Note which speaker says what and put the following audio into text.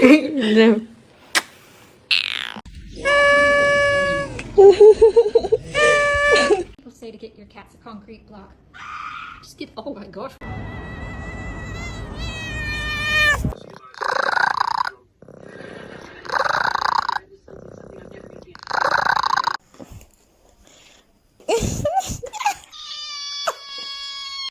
Speaker 1: No.
Speaker 2: People say to get your cats a concrete block. Just get, oh my gosh.